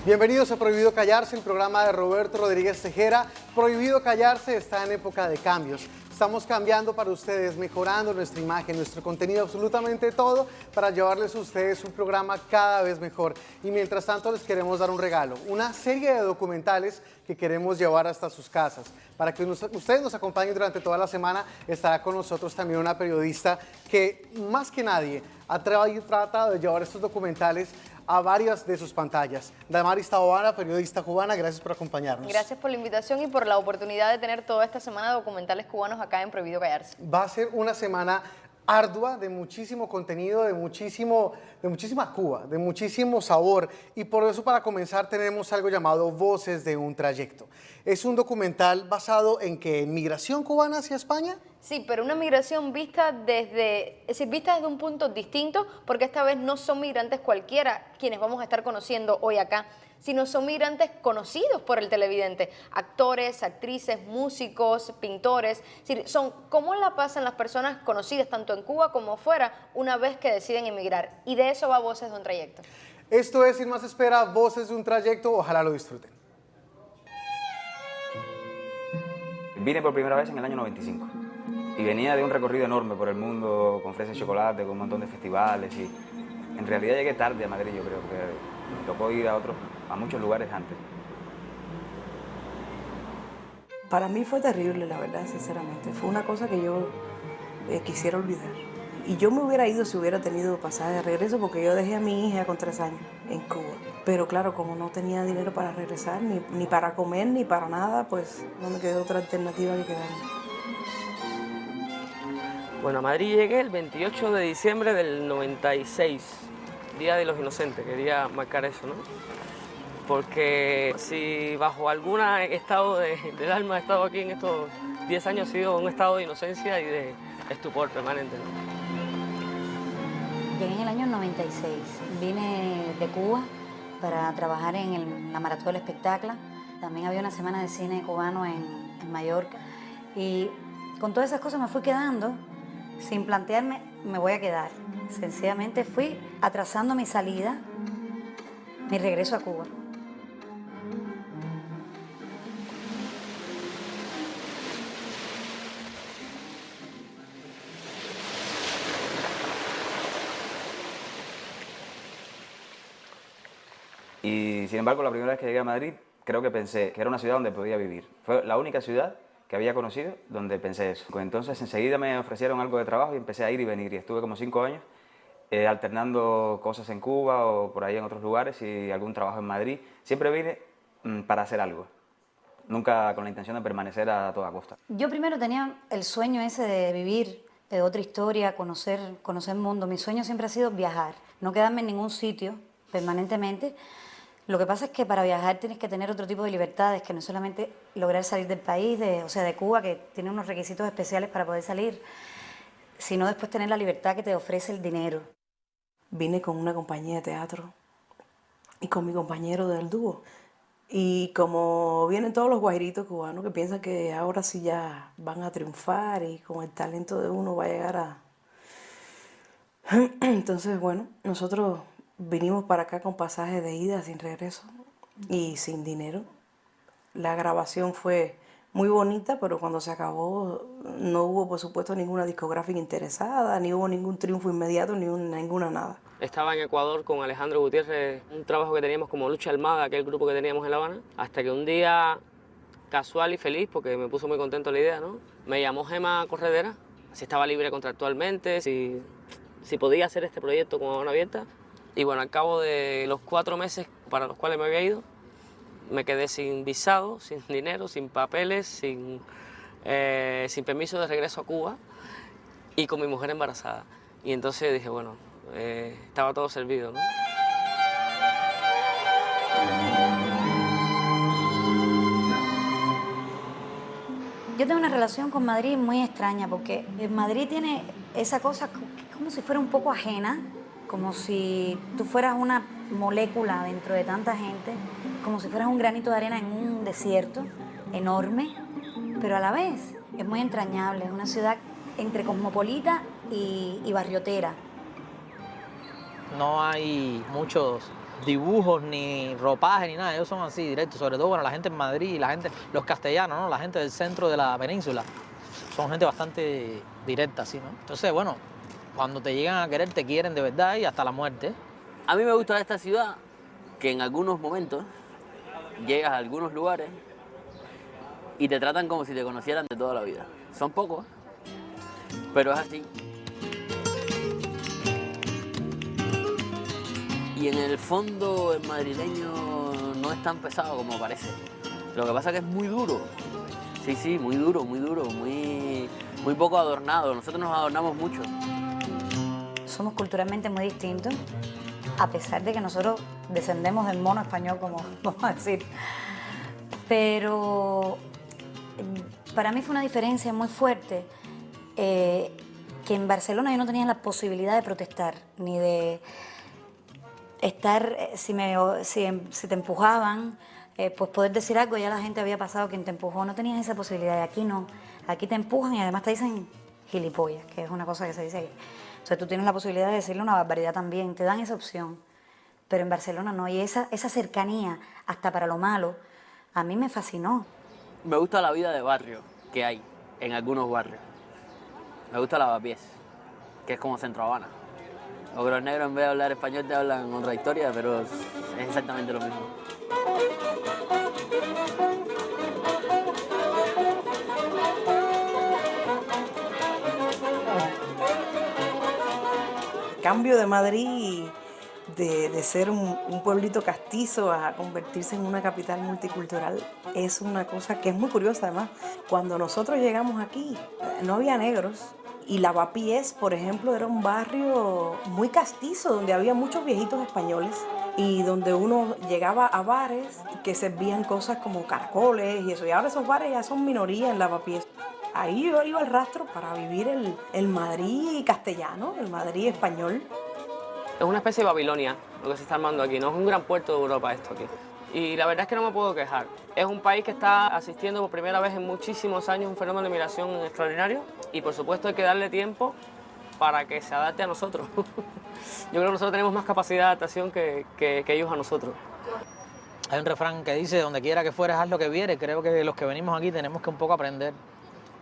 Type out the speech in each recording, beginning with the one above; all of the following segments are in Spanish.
Bienvenidos a Prohibido Callarse, el programa de Roberto Rodríguez Tejera. Prohibido Callarse está en época de cambios. Estamos cambiando para ustedes, mejorando nuestra imagen, nuestro contenido, absolutamente todo, para llevarles a ustedes un programa cada vez mejor. Y mientras tanto les queremos dar un regalo, una serie de documentales que queremos llevar hasta sus casas. Para que ustedes nos acompañen durante toda la semana, estará con nosotros también una periodista que más que nadie ha tratado de llevar estos documentales a varias de sus pantallas. Damaris Taboada, periodista cubana, gracias por acompañarnos. Gracias por la invitación y por la oportunidad de tener toda esta semana de documentales cubanos acá en Prohibido Callarse. Va a ser una semana ardua, de muchísimo contenido, de muchísima Cuba, de muchísimo sabor. Y por eso, para comenzar, tenemos algo llamado Voces de un Trayecto. Es un documental basado en que en migración cubana hacia España. Sí, pero una migración vista desde un punto distinto, porque esta vez no son migrantes cualquiera quienes vamos a estar conociendo hoy acá, sino son migrantes conocidos por el televidente, actores, actrices, músicos, pintores. Es decir, son cómo la pasan las personas conocidas tanto en Cuba como fuera una vez que deciden emigrar. Y de eso va Voces de un Trayecto. Esto es, sin más espera, Voces de un Trayecto. Ojalá lo disfruten. Vine por primera vez en el año 95 y venía de un recorrido enorme por el mundo con Fresa y Chocolate, con un montón de festivales, y en realidad llegué tarde a Madrid. Yo creo que me tocó ir a muchos lugares antes. Para mí fue terrible, la verdad, sinceramente. Fue una cosa que yo quisiera olvidar. Y yo me hubiera ido si hubiera tenido pasaje de regreso, porque yo dejé a mi hija con 3 años en Cuba. Pero claro, como no tenía dinero para regresar, ni para comer, ni para nada, pues no me quedó otra alternativa que quedarme. Bueno, a Madrid llegué el 28 de diciembre del 96, Día de los Inocentes. Quería marcar eso, ¿no? Porque si bajo algún estado del alma he estado aquí en estos 10 años, ha sido un estado de inocencia y de estupor permanente, ¿no? Llegué en el año 96, vine de Cuba para trabajar en la Maratón del Espectáculo. También había una semana de cine cubano en Mallorca. Y con todas esas cosas me fui quedando, sin plantearme, me voy a quedar. Sencillamente fui atrasando mi salida, mi regreso a Cuba. Y sin embargo, la primera vez que llegué a Madrid, creo que pensé que era una ciudad donde podía vivir. Fue la única ciudad que había conocido donde pensé eso. Entonces enseguida me ofrecieron algo de trabajo y empecé a ir y venir. Y estuve como 5 años alternando cosas en Cuba o por ahí en otros lugares y algún trabajo en Madrid. Siempre vine para hacer algo, nunca con la intención de permanecer a toda costa. Yo primero tenía el sueño ese de vivir otra historia, conocer el mundo. Mi sueño siempre ha sido viajar, no quedarme en ningún sitio permanentemente. Lo que pasa es que para viajar tienes que tener otro tipo de libertades, que no es solamente lograr salir del país, de Cuba, que tiene unos requisitos especiales para poder salir, sino después tener la libertad que te ofrece el dinero. Vine con una compañía de teatro y con mi compañero del dúo. Y como vienen todos los guajiritos cubanos que piensan que ahora sí ya van a triunfar y con el talento de uno va a llegar a... Entonces, bueno, nosotros vinimos para acá con pasaje de ida sin regreso y sin dinero. La grabación fue muy bonita, pero cuando se acabó no hubo, por supuesto, ninguna discográfica interesada, ni hubo ningún triunfo inmediato, ni ninguna nada. Estaba en Ecuador con Alejandro Gutiérrez, un trabajo que teníamos como Lucha Armada, aquel grupo que teníamos en La Habana, hasta que un día, casual y feliz, porque me puso muy contento la idea, ¿no? Me llamó Gema Corredera, si estaba libre contractualmente, si podía hacer este proyecto con Habana Abierta. Y bueno, al cabo de los 4 meses para los cuales me había ido, me quedé sin visado, sin dinero, sin papeles, sin permiso de regreso a Cuba y con mi mujer embarazada. Y entonces dije, bueno, estaba todo servido, ¿no? Yo tengo una relación con Madrid muy extraña, porque en Madrid tiene esa cosa como si fuera un poco ajena, como si tú fueras una molécula dentro de tanta gente, como si fueras un granito de arena en un desierto enorme, pero a la vez es muy entrañable, es una ciudad entre cosmopolita y barriotera. No hay muchos dibujos, ni ropaje, ni nada. Ellos son así, directos. Sobre todo, bueno, la gente en Madrid, la gente, los castellanos, ¿no? La gente del centro de la península. Son gente bastante directa, así, ¿no? Entonces, bueno, cuando te llegan a querer, te quieren de verdad y hasta la muerte. A mí me gusta esta ciudad que en algunos momentos llegas a algunos lugares y te tratan como si te conocieran de toda la vida. Son pocos, pero es así. Y en el fondo el madrileño no es tan pesado como parece. Lo que pasa es que es muy duro. Sí, muy duro, muy poco adornado. Nosotros nos adornamos mucho. Somos culturalmente muy distintos, a pesar de que nosotros descendemos del mono español, como vamos a decir. Pero para mí fue una diferencia muy fuerte, que en Barcelona yo no tenía la posibilidad de protestar, ni de estar, si te empujaban, pues poder decir algo, ya la gente había pasado quien te empujó, no tenías esa posibilidad. Y aquí no, aquí te empujan y además te dicen gilipollas, que es una cosa que se dice ahí. Entonces tú tienes la posibilidad de decirle una barbaridad también, te dan esa opción, pero en Barcelona no, y esa cercanía, hasta para lo malo, a mí me fascinó. Me gusta la vida de barrio que hay en algunos barrios. Me gusta Lavapiés, que es como Centro Habana. Porque los negros en vez de hablar español te hablan otra historia, pero es exactamente lo mismo. Cambio de Madrid de ser un pueblito castizo a convertirse en una capital multicultural es una cosa que es muy curiosa. Además, cuando nosotros llegamos aquí no había negros y Lavapiés, por ejemplo, era un barrio muy castizo donde había muchos viejitos españoles y donde uno llegaba a bares que servían cosas como caracoles y eso, y ahora esos bares ya son minoría en Lavapiés. Ahí yo iba al rastro para vivir el Madrid castellano, el Madrid español. Es una especie de Babilonia lo que se está armando aquí, no es un gran puerto de Europa esto aquí. Y la verdad es que no me puedo quejar. Es un país que está asistiendo por primera vez en muchísimos años a un fenómeno de migración extraordinario y por supuesto hay que darle tiempo para que se adapte a nosotros. Yo creo que nosotros tenemos más capacidad de adaptación que ellos a nosotros. Hay un refrán que dice, donde quiera que fueres, haz lo que vieres. Creo que los que venimos aquí tenemos que un poco aprender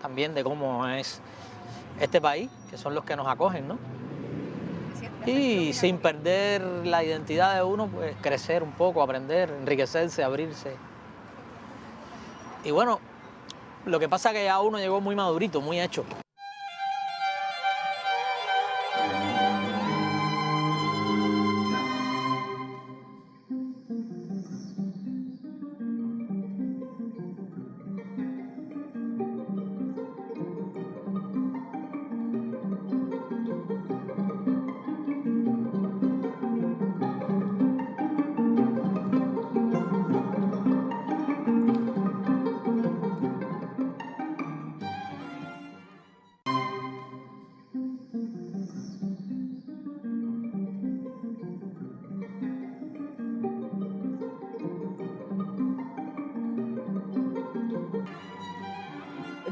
también de cómo es este país, que son los que nos acogen, ¿no? Y sin perder la identidad de uno, pues crecer un poco, aprender, enriquecerse, abrirse. Y bueno, lo que pasa es que ya uno llegó muy madurito, muy hecho.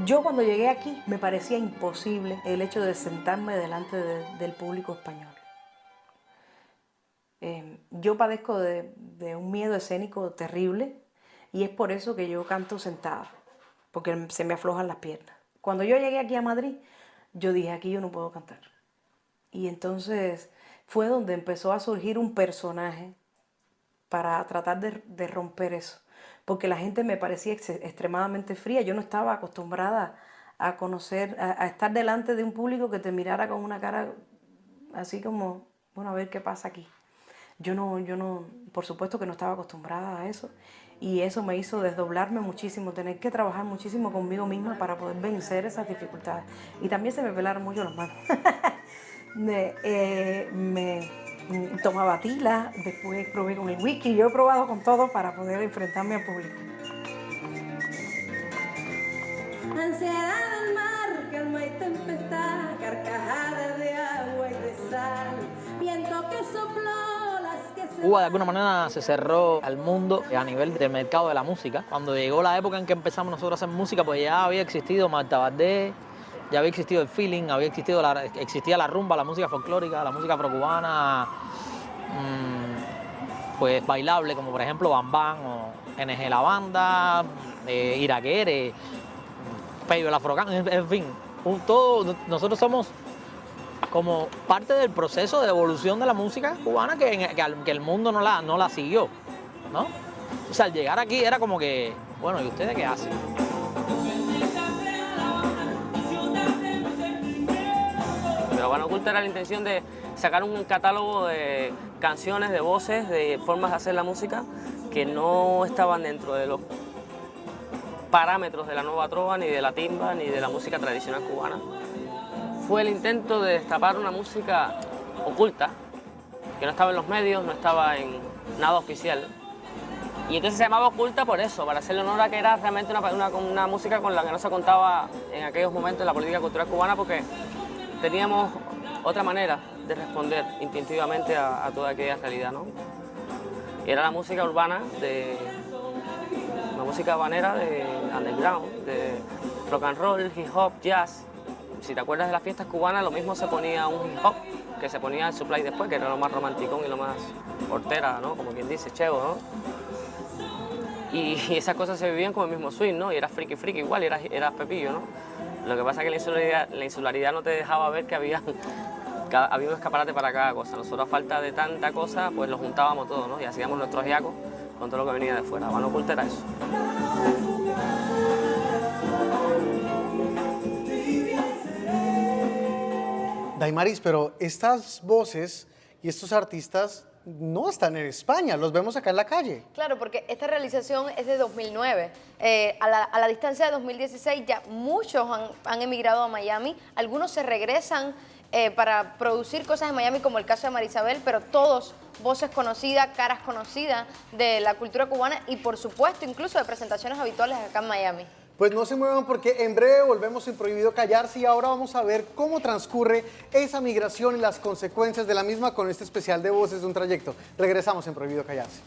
Yo cuando llegué aquí me parecía imposible el hecho de sentarme delante del público español. Yo padezco de un miedo escénico terrible y es por eso que yo canto sentada, porque se me aflojan las piernas. Cuando yo llegué aquí a Madrid, yo dije, aquí yo no puedo cantar. Y entonces fue donde empezó a surgir un personaje para tratar de romper eso. Porque la gente me parecía extremadamente fría. Yo no estaba acostumbrada a conocer, a estar delante de un público que te mirara con una cara así como, bueno, a ver qué pasa aquí. Yo no, por supuesto que no estaba acostumbrada a eso. Y eso me hizo desdoblarme muchísimo, tener que trabajar muchísimo conmigo misma para poder vencer esas dificultades. Y también se me pelaron mucho las manos. me tomaba tila, después probé con el whisky, yo he probado con todo para poder enfrentarme al público. Ansiedad del mar, calma y tempestad, carcajadas de agua y de sal, viento que sopló las que se... Cuba de alguna manera se cerró al mundo a nivel de mercado de la música. Cuando llegó la época en que empezamos nosotros a hacer música, pues ya había existido Marta Valdés, ya había existido el feeling, existía la rumba, la música folclórica, la música afrocubana, pues bailables, como por ejemplo Bam Bam o NG La Banda, Iraquere, Peyo el Afrocán, en fin, nosotros somos como parte del proceso de evolución de la música cubana que el mundo no la siguió, ¿no? O sea, al llegar aquí era como que, bueno, ¿y ustedes qué hacen? Pero Habana Oculta era la intención de sacar un catálogo de canciones, de voces, de formas de hacer la música que no estaban dentro de los parámetros de la nueva trova, ni de la timba, ni de la música tradicional cubana. Fue el intento de destapar una música oculta, que no estaba en los medios, no estaba en nada oficial. Y entonces se llamaba Oculta por eso, para hacerle honor a que era realmente una música con la que no se contaba en aquellos momentos en la política cultural cubana, porque teníamos otra manera de responder instintivamente a toda aquella realidad, ¿no? Y era la música urbana, la música habanera de underground, de rock and roll, hip hop, jazz. Si te acuerdas de las fiestas cubanas, lo mismo se ponía un hip hop que se ponía el Supply después, que era lo más romanticón y lo más hortera, ¿no? Como quien dice, chevo, ¿no? Y esas cosas se vivían como el mismo swing, ¿no? Y era friki igual, era pepillo, ¿no? Lo que pasa es que la insularidad no te dejaba ver que había un escaparate para cada cosa. Nosotros, a falta de tanta cosa, pues lo juntábamos todo, ¿no? Y hacíamos nuestros yacos con todo lo que venía de fuera. Habana Oculta era eso. Daimaris, pero estas voces y estos artistas no están en España, los vemos acá en la calle. Claro, porque esta realización es de 2009. A la distancia de 2016 ya muchos han emigrado a Miami, algunos se regresan para producir cosas en Miami, como el caso de Marisabel, pero todos voces conocidas, caras conocidas de la cultura cubana y por supuesto incluso de presentaciones habituales acá en Miami. Pues no se muevan porque en breve volvemos en Prohibido Callarse y ahora vamos a ver cómo transcurre esa migración y las consecuencias de la misma con este especial de Voces de un Trayecto. Regresamos en Prohibido Callarse.